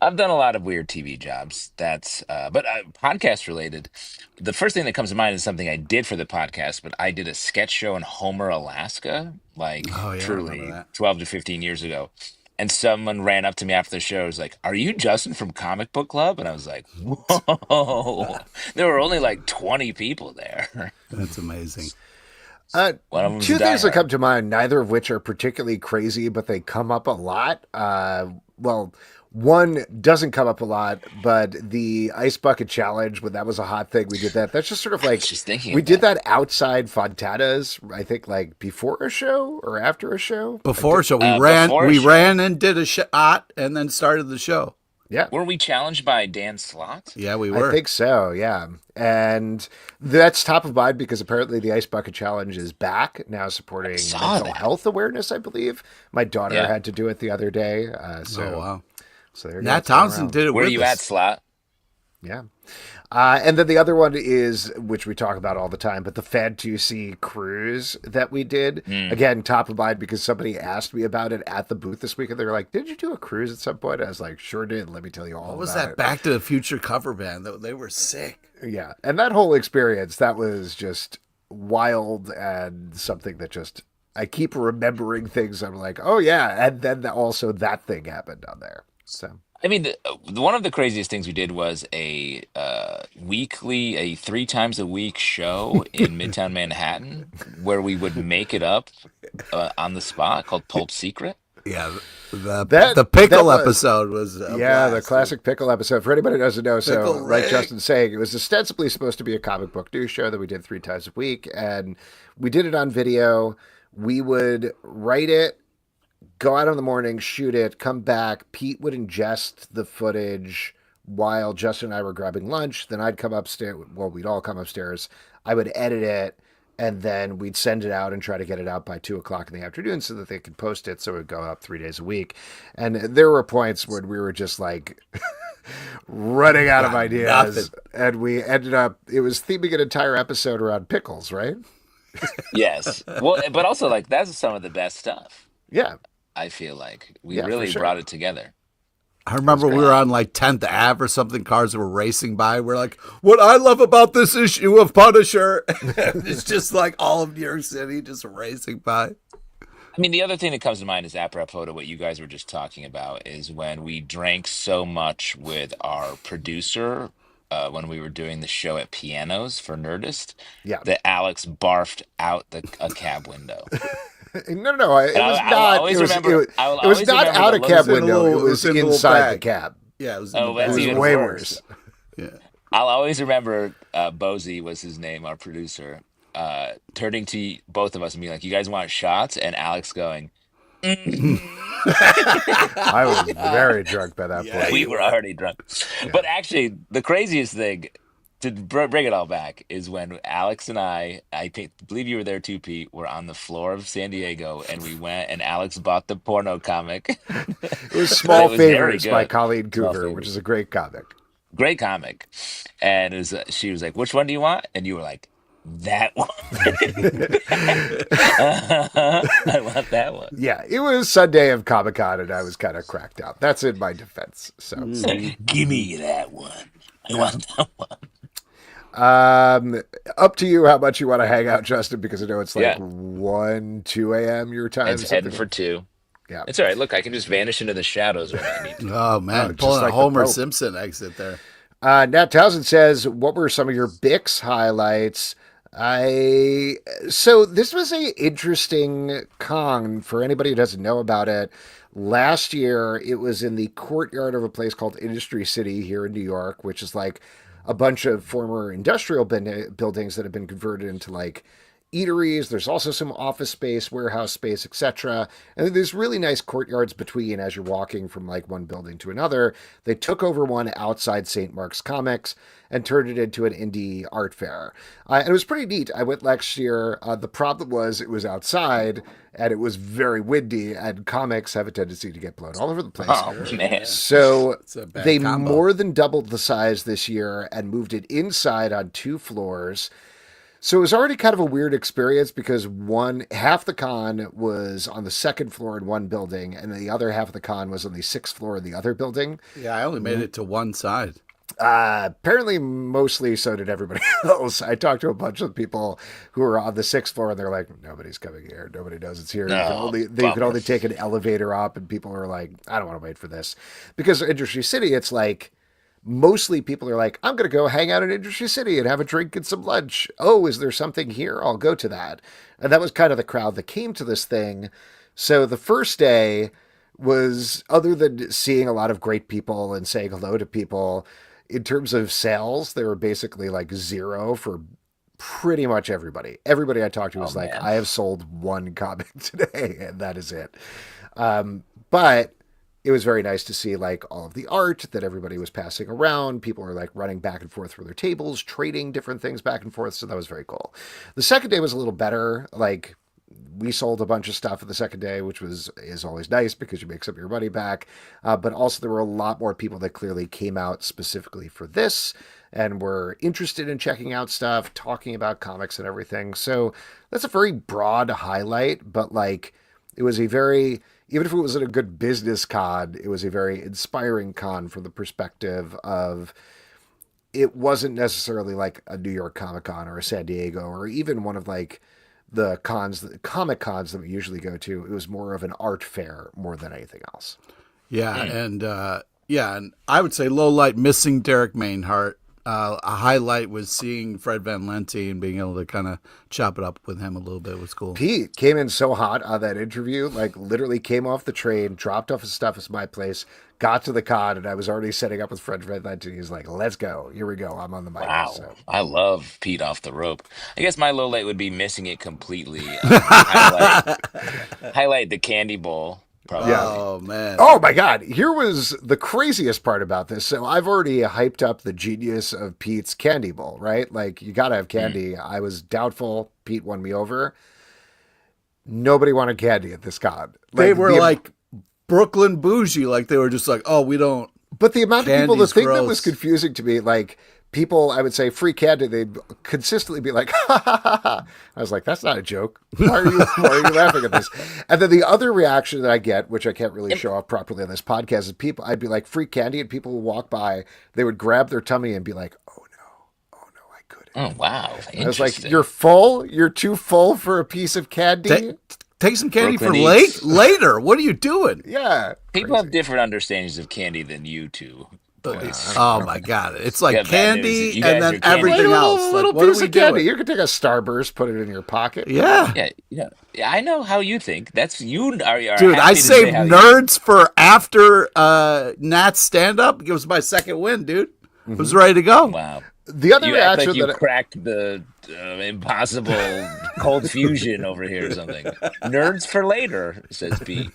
I've done a lot of weird TV jobs. But podcast related. The first thing that comes to mind is something I did for the podcast, but I did a sketch show in Homer, Alaska, like Oh, yeah, I remember truly that. 12 to 15 years ago. And someone ran up to me after the show. Was like, "Are you Justin from Comic Book Club?" And I was like, "Whoa!" There were only like 20 people there. That's amazing. One of them's Two a things that diehard. come to mind, neither of which are particularly crazy, but they come up a lot. Well, one doesn't come up a lot, but the ice bucket challenge, when that was a hot thing, we did that. That's just sort of like just thinking we of did that outside Fontana's, I think, like before a show or after a show. Before show, we before show. ran and did a shot and then started the show. Yeah. Were we challenged by Dan Slott? Yeah, we were. I think so, yeah. And that's top of mind because apparently the Ice Bucket Challenge is back now supporting saw mental that. health awareness, I believe. My daughter Yeah. had to do it the other day. So, Oh wow. so there you Nat uh, go. It's going Townsend around. did it Where are with you us. at, Slott? Yeah. And then the other one is, which we talk about all the time, but the Fad2C cruise that we did. Again, top of mind because somebody asked me about it at the booth this week. And they were like, "Did you do a cruise at some point?" I was like, "Sure did. Let me tell you all What was about that it." Back to the Future cover band? They were sick. Yeah. And that whole experience, that was just wild and something that just, I keep remembering things. I'm like, oh, yeah. And then also that thing happened on there. So. I mean, one of the craziest things we did was a 3 times a week show in Midtown Manhattan where we would make it up on the spot called Pulp Secret. Yeah, the That pickle was- episode was a Yeah, the blast. classic pickle episode. For anybody who doesn't know, so Pickle like Rick. Justin's saying, it was ostensibly supposed to be a comic book news show that we did 3 times a week, and we did it on video. We would write it, go out in the morning, shoot it, come back. Pete would ingest the footage while Justin and I were grabbing lunch. Then I'd come upstairs. Well, we'd all come upstairs. I would edit it, and then we'd send it out and try to get it out by 2:00 in the afternoon so that they could post it. So it would go up 3 days a week. And there were points when we were just like running out of ideas. nothing. And we ended up, it was theming an entire episode around pickles, right? Yes. Well, but also, like, that's some of the best stuff. Yeah. I feel like we Yeah, for really sure. brought it together. I remember we were on like 10th Ave or something. Cars were racing by. We're like, what I love about this issue of Punisher, it's just like all of New York City just racing by. I mean, the other thing that comes to mind is apropos to what you guys were just talking about is when we drank so much with our producer when we were doing the show at Pianos for Nerdist Yeah. that Alex barfed out a cab window. No, it was I will not. always It was, remember- it, I will it was always not remember out the a look- cab It was in a window. little- It was in a little inside the bag. cab. Yeah, it was. Oh, In that's It was the even way worse. worse. Yeah. I'll always remember Bozy was his name, our producer. turning to both of us and being like, "You guys want shots?" And Alex going, "Mm." I was very drunk by that point. We were already drunk. But actually, the craziest thing to bring it all back is when Alex and believe you were there too, Pete, were on the floor of San Diego, and we went and Alex bought the porno comic. It was Small It was very Favors by good. Colleen Small Coover, which Favors. is a great comic. Great comic. And she was like, "Which one do you want?" And you were like, "That one." I want that one. Yeah, it was Sunday of Comic-Con, and I was kind of cracked out. That's in my defense. So, Give me that one. I want that one. up to you how much you want to hang out, Justin, because I know it's like Yeah. 1, 2 a.m. your time. It's heading something. for 2. Yeah. It's all right. Look, I can just vanish into the shadows when I need to. Oh man, just pulling like a the Homer Pope. Simpson exit there. Nat Townsend says, "What were some of your Bix highlights?" So this was a interesting con for anybody who doesn't know about it. Last year, it was in the courtyard of a place called Industry City here in New York, which is like a bunch of former industrial buildings that have been converted into like eateries. There's also some office space, warehouse space, etc. And there's really nice courtyards between as you're walking from like one building to another. They took over one outside St. Mark's Comics and turned it into an indie art fair. And it was pretty neat. I went last year. The problem was it was outside and it was very windy, and comics have a tendency to get blown all over the place. Oh, man. So a bad they combo. more than doubled the size this year and moved it inside on 2 floors. So it was already kind of a weird experience because half the con was on the 2nd floor in one building, and the other half of the con was on the 6th floor in the other building. Yeah, I only made it to one side. Apparently, mostly so did everybody else. I talked to a bunch of people who were on the 6th floor, and they're like, "Nobody's coming here. Nobody knows it's here. They could bummer. only take an elevator up," and people are like, "I don't want to wait for this," because Industry City, it's like mostly people are like, "I'm going to go hang out in Industry City and have a drink and some lunch. Oh, is there something here? I'll go to that." And that was kind of the crowd that came to this thing. So the first day was, other than seeing a lot of great people and saying hello to people, in terms of sales, they were basically like 0 for pretty much everybody. Everybody I talked to was like, man. "I have sold 1 comic today, and that is it." But it was very nice to see like all of the art that everybody was passing around. People were like running back and forth for their tables, trading different things back and forth. So that was very cool. The second day was a little better. Like, we sold a bunch of stuff for the second day, which is always nice because you make some of your money back. But also there were a lot more people that clearly came out specifically for this and were interested in checking out stuff, talking about comics and everything. So that's a very broad highlight, but like it was a very, even if it wasn't a good business con, it was a very inspiring con from the perspective of, it wasn't necessarily like a New York Comic Con or a San Diego or even one of like the comic cons that we usually go to. It was more of an art fair more than anything else. Yeah, and I would say low light, missing Derek Mainhart. A highlight was seeing Fred Van Lente and being able to kind of chop it up with him a little bit was cool. Pete came in so hot on that interview, like literally came off the train, dropped off his stuff at my place, got to the con, and I was already setting up with Fred Van Lente. He's like, "Let's go. Here we go. I'm on the mic." Wow. So. I love Pete off the rope. I guess my low light would be missing it completely. Highlight the candy bowl. Probably. Yeah. Oh man. Oh my God. Here was the craziest part about this. So I've already hyped up the genius of Pete's candy bowl, right? Like, you got to have candy. I was doubtful. Pete won me over. Nobody wanted candy at this con. They were like Brooklyn bougie. Like they were just like, "Oh, we don't." But the amount of people, the Candy's thing that was gross. confusing to me, like people, I would say free candy, they'd consistently be like, "Ha ha ha ha." I was like, "That's not a joke. Why are you laughing at this?" And then the other reaction that I get, which I can't really show off properly on this podcast, is people, I'd be like, free candy, and people would walk by, they would grab their tummy and be like, "Oh no, I couldn't." Oh, wow. I was like, "You're full? You're too full for a piece of candy?" Take some candy Brooklyn for eats. later. What are you doing? Yeah. People have different understandings of candy than you two. Oh my God! It's like Yeah, bad news. candy You guys and then are candy. everything Like else. a Like, little what are piece we of candy. doing? You could take a Starburst, put it in your pocket. Yeah. Yeah, I know how you think. That's you are Dude, I happy to say saved how you- nerds for after Nat's stand up. It was my second win, dude. I was ready to go. Wow. The other You act like reaction you that cracked the impossible cold fusion over here or something. Nerds for later, says Pete.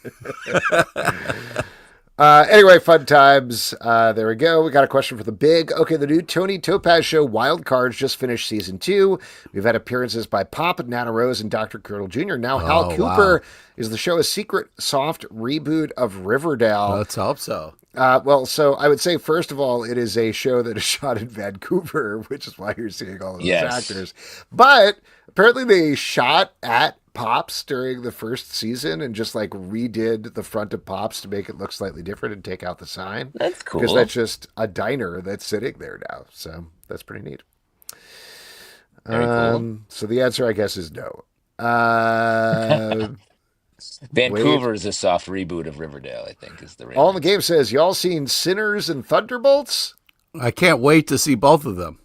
Anyway, fun times. There we go. We got a question for the big. Okay, the new Tony Topaz show, Wild Cards, just finished season 2. We've had appearances by Pop, Nana Rose, and Dr. Curdle Jr. Now Hal Cooper is the show's secret soft reboot of Riverdale. Let's hope so. Well, so I would say, first of all, it is a show that is shot in Vancouver, which is why you're seeing all of those actors. But apparently they shot at Pops during the first season and just like redid the front of Pops to make it look slightly different and take out the sign. That's cool. Because that's just a diner that's sitting there now. So that's pretty neat. Very cool. So the answer, I guess, is no. Vancouver is a soft reboot of Riverdale, I think, is the real All in the answer. Game says, y'all seen Sinners and Thunderbolts? I can't wait to see both of them.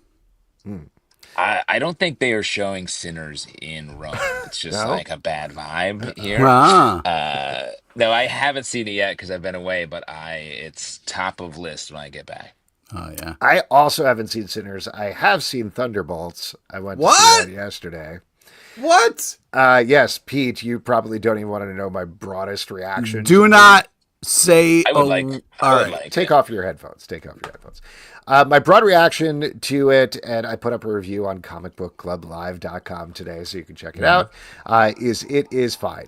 I don't think they are showing Sinners in Rome. It's just No? like a bad vibe here. No, I haven't seen it yet because I've been away, but it's top of list when I get back. Oh, yeah. I also haven't seen Sinners. I have seen Thunderbolts. I went to see What? that yesterday. What? Yes, Pete, you probably don't even want to know my broadest reaction. Do not say. I would like. All I would right. like Take it. off your headphones. Take off your headphones. My broad reaction to it, and I put up a review on comicbookclublive.com today, so you can check it out, is it is fine.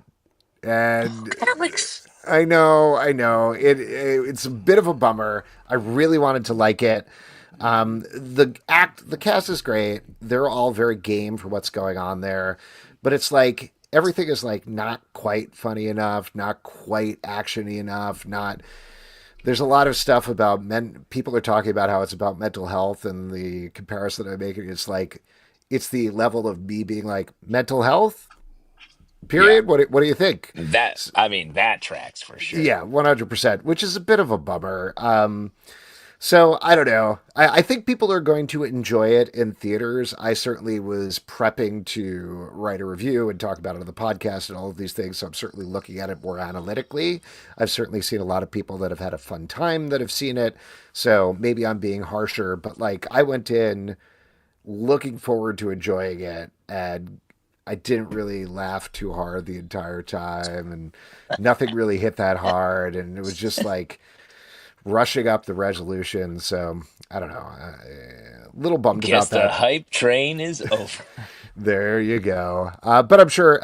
And Alex. I know. It's a bit of a bummer. I really wanted to like it. The cast is great. They're all very game for what's going on there, but it's like everything is like not quite funny enough, not quite actiony enough, not. There's a lot of stuff about people are talking about how it's about mental health, and the comparison I'm making is like it's the level of me being like mental health. Period. Yeah. What do you think? That tracks for sure. Yeah, 100%, which is a bit of a bummer. So I don't know. I think people are going to enjoy it in theaters. I certainly was prepping to write a review and talk about it on the podcast and all of these things. So I'm certainly looking at it more analytically. I've certainly seen a lot of people that have had a fun time that have seen it. So maybe I'm being harsher, but like I went in looking forward to enjoying it, and I didn't really laugh too hard the entire time, and nothing really hit that hard. And it was just like rushing up the resolution. So I don't know. A little bummed Guess about that. the hype train is over. There you go. But I'm sure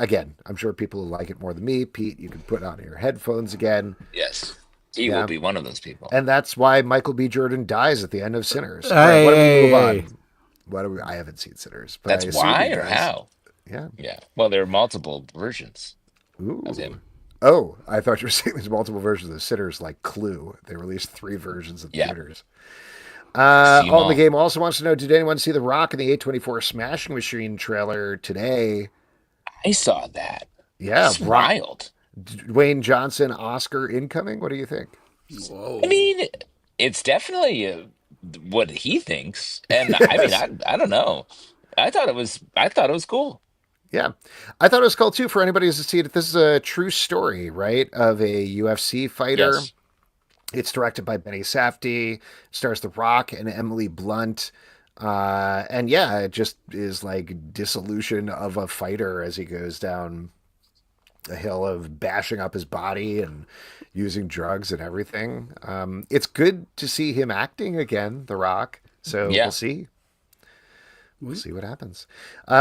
people will like it more than me. Pete, you can put on your headphones again. Yes. He will be one of those people. And that's why Michael B. Jordan dies at the end of Sinners. Hey. All right, why don't we move on? I haven't seen Sinners. But That's I assume why he or does. how? Yeah. Yeah. Well, there are multiple versions Ooh. of him. Oh, I thought you were saying there's multiple versions of Sinners like Clue. They released 3 versions in theaters. All in the Game also wants to know, did anyone see The Rock in the A24 Smashing Machine trailer today? I saw that. Yeah. It's wild. Dwayne Johnson, Oscar incoming? What do you think? Whoa. I mean, it's definitely what he thinks. And I mean, I don't know. I thought it was cool. Yeah, I thought it was cool too. For anybody who's seen it, this is a true story, right, of a UFC fighter. Yes. It's directed by Benny Safdie, stars The Rock and Emily Blunt. And yeah, it just is like dissolution of a fighter as he goes down a hill of bashing up his body and using drugs and everything. It's good to see him acting again, The Rock. So we'll see. We'll see what happens.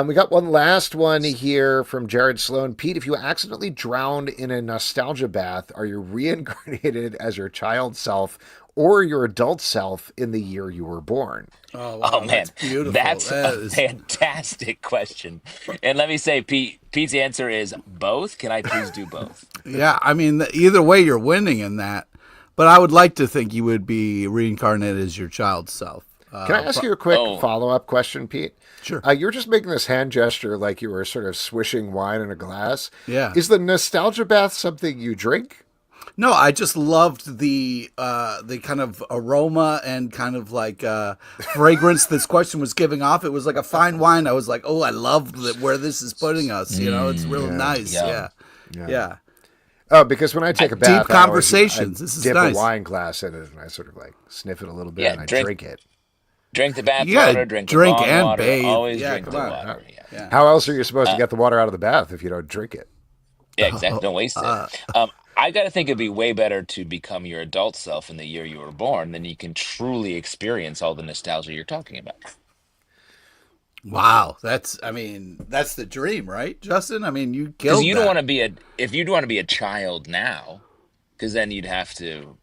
We got one last one here from Jared Sloan. Pete, if you accidentally drowned in a nostalgia bath, are you reincarnated as your child self or your adult self in the year you were born? Oh, wow, man, that's beautiful. That's a fantastic question. And let me say, Pete's answer is both. Can I please do both? Yeah, I mean, either way, you're winning in that. But I would like to think you would be reincarnated as your child self. Can I ask you a quick follow-up question, Pete? Sure. You were just making this hand gesture like you were sort of swishing wine in a glass. Yeah. Is the nostalgia bath something you drink? No, I just loved the kind of aroma and kind of like fragrance this question was giving off. It was like a fine wine. I was like, oh, I love where this is putting us. You know, it's real nice. Yeah. Oh, because when I take a bath, Deep conversations. This is dip nice. a wine glass in it and I sort of like sniff it a little bit and I drink drink it. Drink the bath You gotta water, drink drink the bong and water, bathe. always Yeah, drink come the on. water. Yeah. How else are you supposed to get the water out of the bath if you don't drink it? Yeah, exactly. Don't waste it. I got to think it'd be way better to become your adult self in the year you were born, then you can truly experience all the nostalgia you're talking about. Wow, that's the dream, right, Justin? I mean, you Because killed you don't that. want to be if you'd want to be a child now, because then you'd have to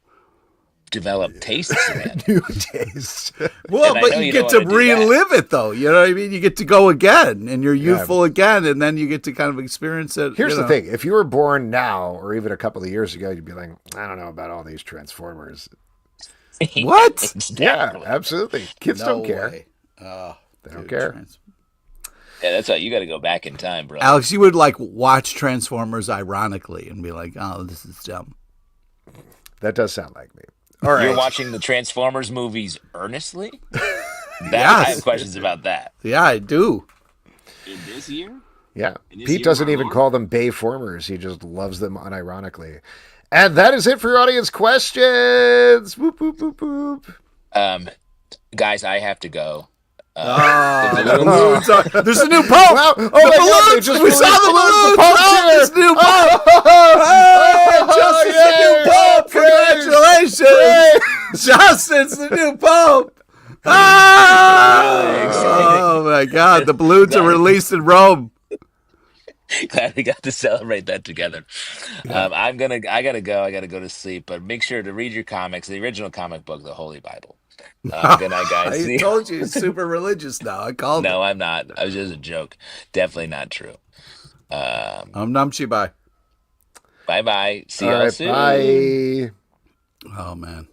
develop tastes again. New taste. Well, And I but know you you get don't to wanna do that. relive it, though. You know what I mean? You get to go again, and you're youthful again, and then you get to kind of experience it. Here's the thing: if you were born now, or even a couple of years ago, you'd be like, I don't know about all these Transformers. What? Yeah, Exactly. absolutely. Kids No don't care. way. They don't care. Yeah, that's why you got to go back in time, bro. Alex, you would like watch Transformers ironically and be like, "Oh, this is dumb." That does sound like me. All right. You're watching the Transformers movies earnestly? I Yes. have questions about that. Yeah, I do. In this year? Yeah. In this Pete year, doesn't my even lord? call them Bayformers. He just loves them unironically. And that is it for your audience questions. Whoop, whoop, whoop, whoop. Guys, I have to go. Oh, the balloons. There's a new Pope. Wow. Oh, The my God, they balloons! just We saw released the balloons! Pope's Oh, here. there's new Pope! Hey, Justin's the new Pope! Congratulations! Justin's the new Pope! Oh my God! The balloons are released in Rome. Glad we got to celebrate that together. I gotta go. I gotta go to sleep. But make sure to read your comics, the original comic book, the Holy Bible. Good night, guys. See I you. told you, he's super religious now. I called No, him. I'm not. I was just a joke. Definitely not true. Namchi bye. Bye bye. See All y'all right. soon. Bye. Oh man.